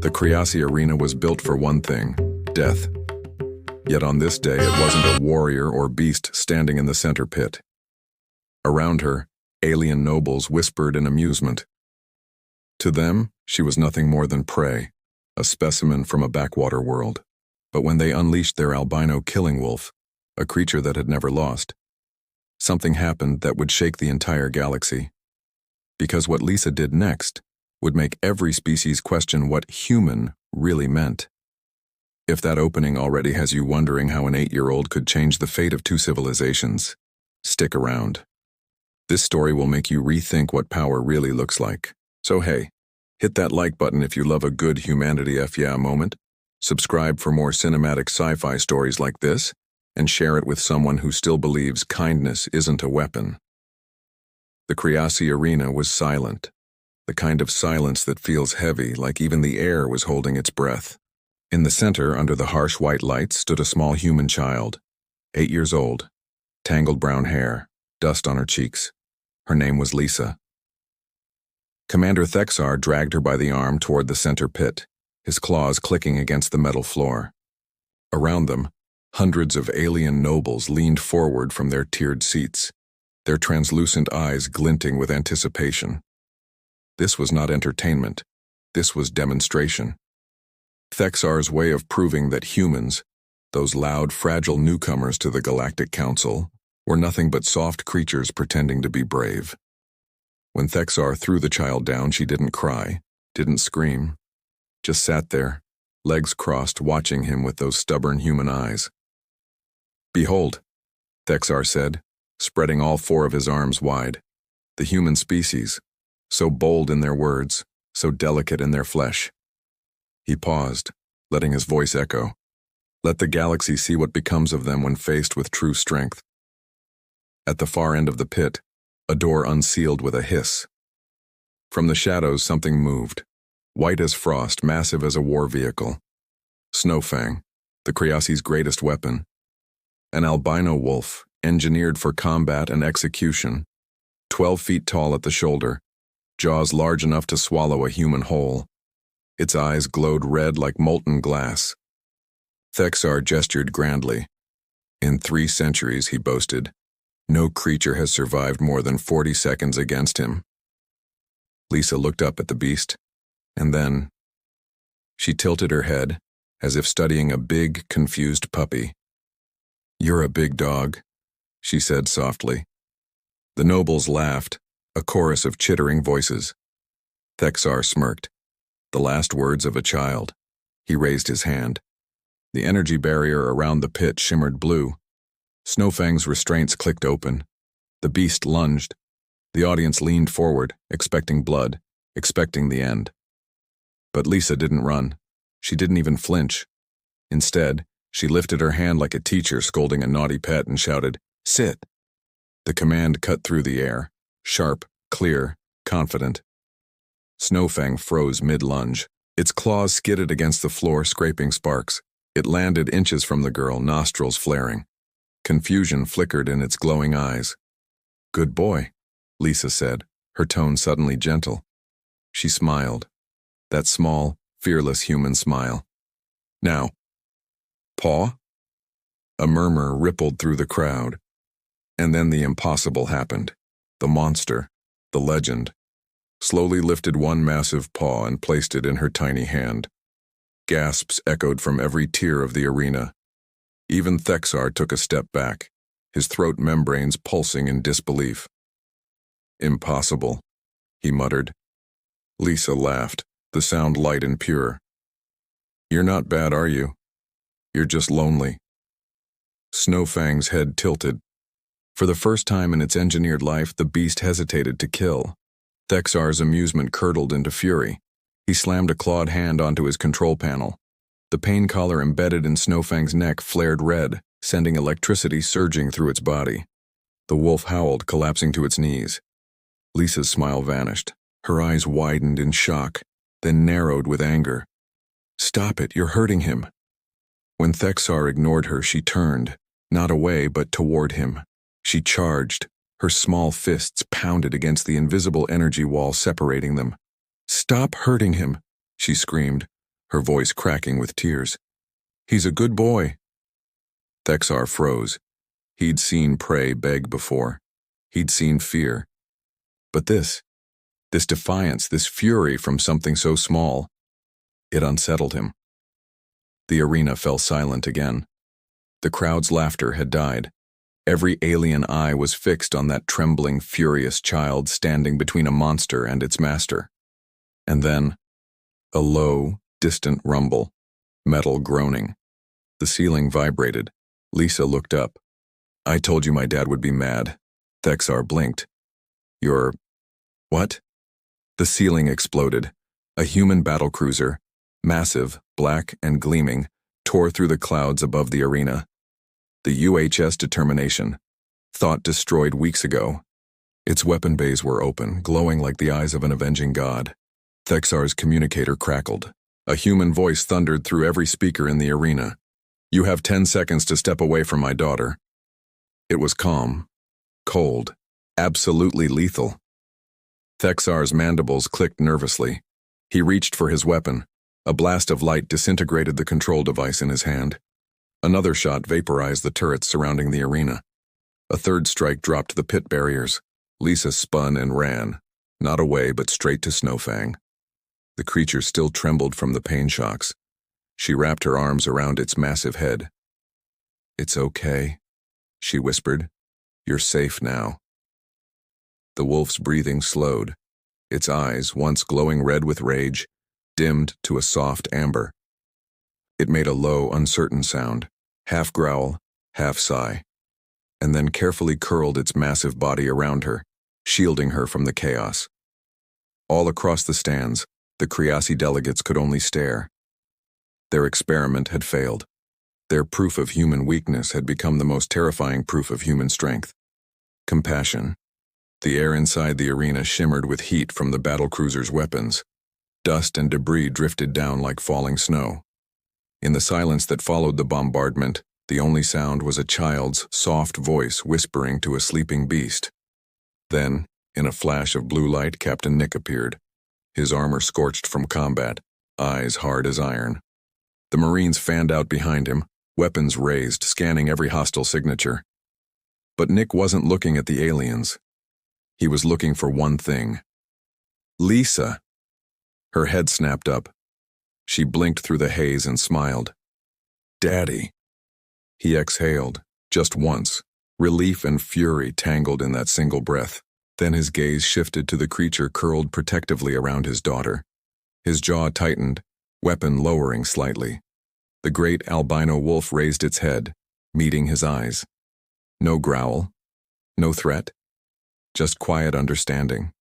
The Cryasi arena was built for one thing: death. Yet on this day, it wasn't a warrior or beast standing in the center pit. Around her, alien nobles whispered in amusement. To them, she was nothing more than prey, a specimen from a backwater world. But when they unleashed their albino killing wolf, a creature that had never lost, something happened that would shake the entire galaxy. Because what Lisa did next would make every species question what human really meant. If that opening already has you wondering how an 8-year-old could change the fate of 2 civilizations, stick around. This story will make you rethink what power really looks like. So hey, hit that like button if you love a good Humanity F yeah moment, subscribe for more cinematic sci-fi stories like this, and share it with someone who still believes kindness isn't a weapon. The Cryasi arena was silent, the kind of silence that feels heavy, like even the air was holding its breath. In the center, under the harsh white lights, stood a small human child, 8 years old, tangled brown hair, dust on her cheeks. Her name was Lisa. Commander Thexar dragged her by the arm toward the center pit, his claws clicking against the metal floor. Around them, hundreds of alien nobles leaned forward from their tiered seats, their translucent eyes glinting with anticipation. This was not entertainment. This was demonstration. Thexar's way of proving that humans, those loud, fragile newcomers to the Galactic Council, were nothing but soft creatures pretending to be brave. When Thexar threw the child down, she didn't cry, didn't scream, just sat there, legs crossed, watching him with those stubborn human eyes. "Behold," Thexar said, spreading all 4 of his arms wide, "the human species, so bold in their words, so delicate in their flesh." He paused, letting his voice echo. Let the galaxy see what becomes of them when faced with true strength. At the far end of the pit, a door unsealed with a hiss. From the shadows, something moved, white as frost, massive as a war vehicle. Snowfang, the Cryasi's greatest weapon. An albino wolf, engineered for combat and execution, 12 feet tall at the shoulder, jaws large enough to swallow a human whole. Its eyes glowed red like molten glass. Thexar gestured grandly. "In 3 centuries," he boasted, "no creature has survived more than 40 seconds against him." Lisa looked up at the beast, and then she tilted her head, as if studying a big, confused puppy. "You're a big dog," she said softly. The nobles laughed, a chorus of chittering voices. Thexar smirked. The last words of a child. He raised his hand. The energy barrier around the pit shimmered blue. Snowfang's restraints clicked open. The beast lunged. The audience leaned forward, expecting blood, expecting the end. But Lisa didn't run. She didn't even flinch. Instead, she lifted her hand like a teacher scolding a naughty pet and shouted, "Sit!" The command cut through the air, sharp, clear, confident. Snowfang froze mid-lunge. Its claws skidded against the floor, scraping sparks. It landed inches from the girl, nostrils flaring. Confusion flickered in its glowing eyes. "Good boy," Lisa said, her tone suddenly gentle. She smiled. That small, fearless human smile. "Now, paw?" A murmur rippled through the crowd. And then the impossible happened. The monster, the legend, slowly lifted one massive paw and placed it in her tiny hand. Gasps echoed from every tier of the arena. Even Thexar took a step back, his throat membranes pulsing in disbelief. "Impossible," he muttered. Lisa laughed, the sound light and pure. "You're not bad, are you? You're just lonely." Snowfang's head tilted. For the first time in its engineered life, the beast hesitated to kill. Thexar's amusement curdled into fury. He slammed a clawed hand onto his control panel. The pain collar embedded in Snowfang's neck flared red, sending electricity surging through its body. The wolf howled, collapsing to its knees. Lisa's smile vanished. Her eyes widened in shock, then narrowed with anger. "Stop it, you're hurting him." When Thexar ignored her, she turned, not away but toward him. She charged. Her small fists pounded against the invisible energy wall separating them. "Stop hurting him," she screamed, her voice cracking with tears. "He's a good boy." Thexar froze. He'd seen prey beg before. He'd seen fear. But this defiance, this fury from something so small, it unsettled him. The arena fell silent again. The crowd's laughter had died. Every alien eye was fixed on that trembling, furious child standing between a monster and its master. And then, a low, distant rumble, metal groaning. The ceiling vibrated. Lisa looked up. "I told you my dad would be mad." Thexar blinked. "You're... what?" The ceiling exploded. A human battlecruiser, massive, black, and gleaming, tore through the clouds above the arena. The UHS Determination, thought destroyed weeks ago. Its weapon bays were open, glowing like the eyes of an avenging god. Thexar's communicator crackled. A human voice thundered through every speaker in the arena. "You have 10 seconds to step away from my daughter." It was calm, cold, absolutely lethal. Thexar's mandibles clicked nervously. He reached for his weapon. A blast of light disintegrated the control device in his hand. Another shot vaporized the turrets surrounding the arena. A third strike dropped the pit barriers. Lisa spun and ran, not away but straight to Snowfang. The creature still trembled from the pain shocks. She wrapped her arms around its massive head. "It's okay," she whispered. "You're safe now." The wolf's breathing slowed. Its eyes, once glowing red with rage, dimmed to a soft amber. It made a low, uncertain sound, half growl, half sigh, and then carefully curled its massive body around her, shielding her from the chaos. All across the stands, the Kriasi delegates could only stare. Their experiment had failed. Their proof of human weakness had become the most terrifying proof of human strength. Compassion. The air inside the arena shimmered with heat from the battlecruiser's weapons. Dust and debris drifted down like falling snow. In the silence that followed the bombardment, the only sound was a child's soft voice whispering to a sleeping beast. Then, in a flash of blue light, Captain Nick appeared, his armor scorched from combat, eyes hard as iron. The Marines fanned out behind him, weapons raised, scanning every hostile signature. But Nick wasn't looking at the aliens. He was looking for one thing. Lisa! Her head snapped up. She blinked through the haze and smiled. "Daddy." He exhaled, just once, relief and fury tangled in that single breath. Then his gaze shifted to the creature curled protectively around his daughter. His jaw tightened, weapon lowering slightly. The great albino wolf raised its head, meeting his eyes. No growl, no threat, just quiet understanding.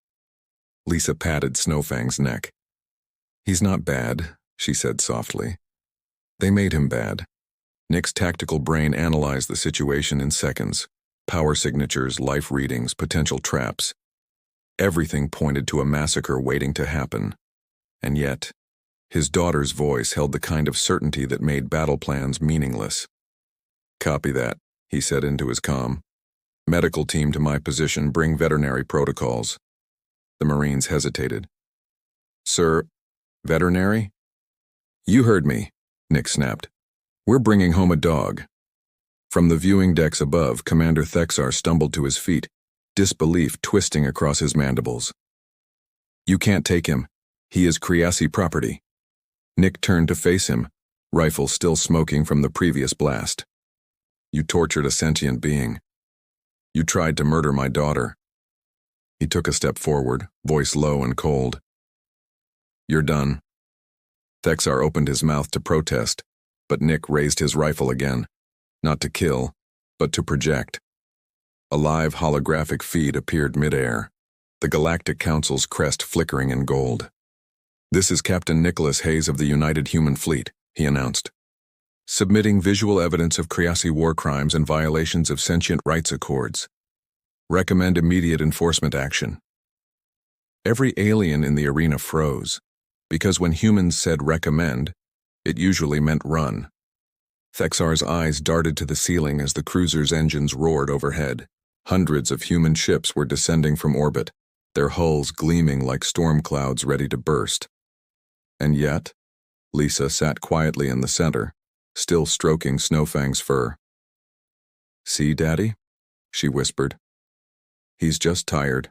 Lisa patted Snowfang's neck. "He's not bad," she said softly. "They made him bad." Nick's tactical brain analyzed the situation in seconds. Power signatures, life readings, potential traps. Everything pointed to a massacre waiting to happen. And yet, his daughter's voice held the kind of certainty that made battle plans meaningless. "Copy that," he said into his comm. "Medical team to my position, bring veterinary protocols." The Marines hesitated. "Sir, veterinary?" "You heard me," Nick snapped. "We're bringing home a dog." From the viewing decks above, Commander Thexar stumbled to his feet, disbelief twisting across his mandibles. "You can't take him. He is Kriasi property." Nick turned to face him, rifle still smoking from the previous blast. "You tortured a sentient being. You tried to murder my daughter." He took a step forward, voice low and cold. "You're done." Thexar opened his mouth to protest, but Nick raised his rifle again, not to kill, but to project. A live holographic feed appeared midair, the Galactic Council's crest flickering in gold. "This is Captain Nicholas Hayes of the United Human Fleet," he announced. "Submitting visual evidence of Kriasi war crimes and violations of sentient rights accords. Recommend immediate enforcement action." Every alien in the arena froze, because when humans said recommend, it usually meant run. Thexar's eyes darted to the ceiling as the cruiser's engines roared overhead. Hundreds of human ships were descending from orbit, their hulls gleaming like storm clouds ready to burst. And yet, Lisa sat quietly in the center, still stroking Snowfang's fur. "See, Daddy?" she whispered. "He's just tired."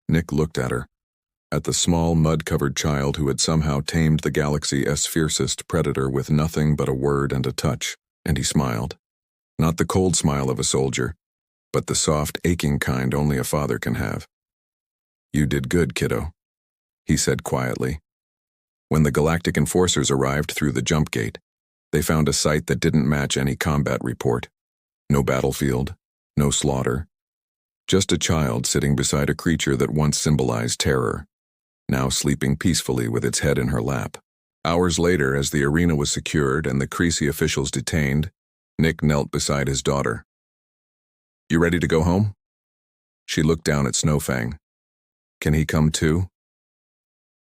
Nick looked at her, at the small, mud-covered child who had somehow tamed the galaxy's fiercest predator with nothing but a word and a touch, and he smiled. Not the cold smile of a soldier, but the soft, aching kind only a father can have. "You did good, kiddo," he said quietly. When the Galactic enforcers arrived through the jump gate, they found a sight that didn't match any combat report. No battlefield, no slaughter. Just a child sitting beside a creature that once symbolized terror, now sleeping peacefully with its head in her lap. Hours later, as the arena was secured and the Creasy officials detained, Nick knelt beside his daughter. "You ready to go home?" She looked down at Snowfang. "Can he come too?"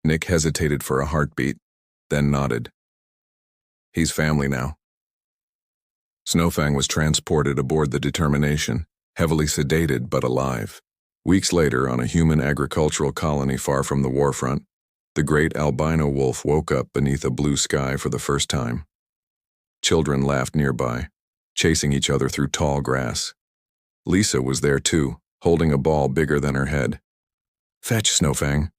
Nick hesitated for a heartbeat, then nodded. "He's family now." Snowfang was transported aboard the Determination, heavily sedated but alive. Weeks later, on a human agricultural colony far from the warfront, the great albino wolf woke up beneath a blue sky for the first time. Children laughed nearby, chasing each other through tall grass. Lisa was there too, holding a ball bigger than her head. "Fetch, Snowfang,"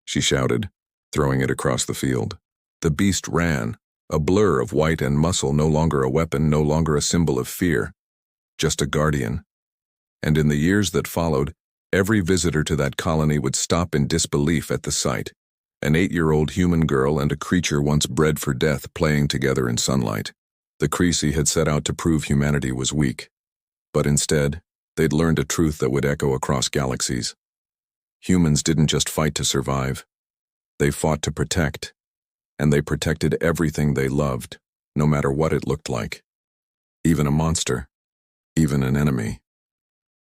she shouted, throwing it across the field. The beast ran, a blur of white and muscle, no longer a weapon, no longer a symbol of fear, just a guardian. And in the years that followed, every visitor to that colony would stop in disbelief at the sight. An 8-year-old human girl and a creature once bred for death playing together in sunlight. The Creasy had set out to prove humanity was weak. But instead, they'd learned a truth that would echo across galaxies. Humans didn't just fight to survive. They fought to protect. And they protected everything they loved, no matter what it looked like. Even a monster. Even an enemy.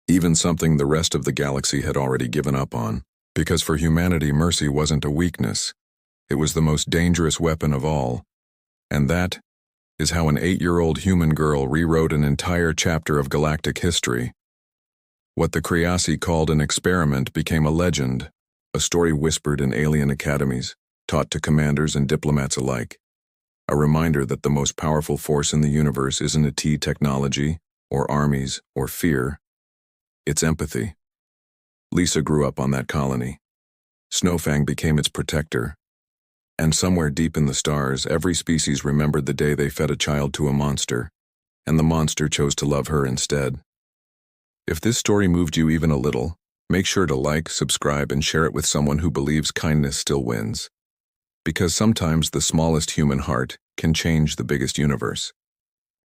Even something the rest of the galaxy had already given up on. Because for humanity, mercy wasn't a weakness. It was the most dangerous weapon of all. And that is how an 8-year-old human girl rewrote an entire chapter of galactic history. What the Creasy called an experiment became a legend, a story whispered in alien academies, taught to commanders and diplomats alike. A reminder that the most powerful force in the universe isn't a technology, or armies, or fear. It's empathy. Lisa grew up on that colony. Snowfang became its protector. And somewhere deep in the stars, every species remembered the day they fed a child to a monster, and the monster chose to love her instead. If this story moved you even a little, make sure to like, subscribe, and share it with someone who believes kindness still wins. Because sometimes the smallest human heart can change the biggest universe.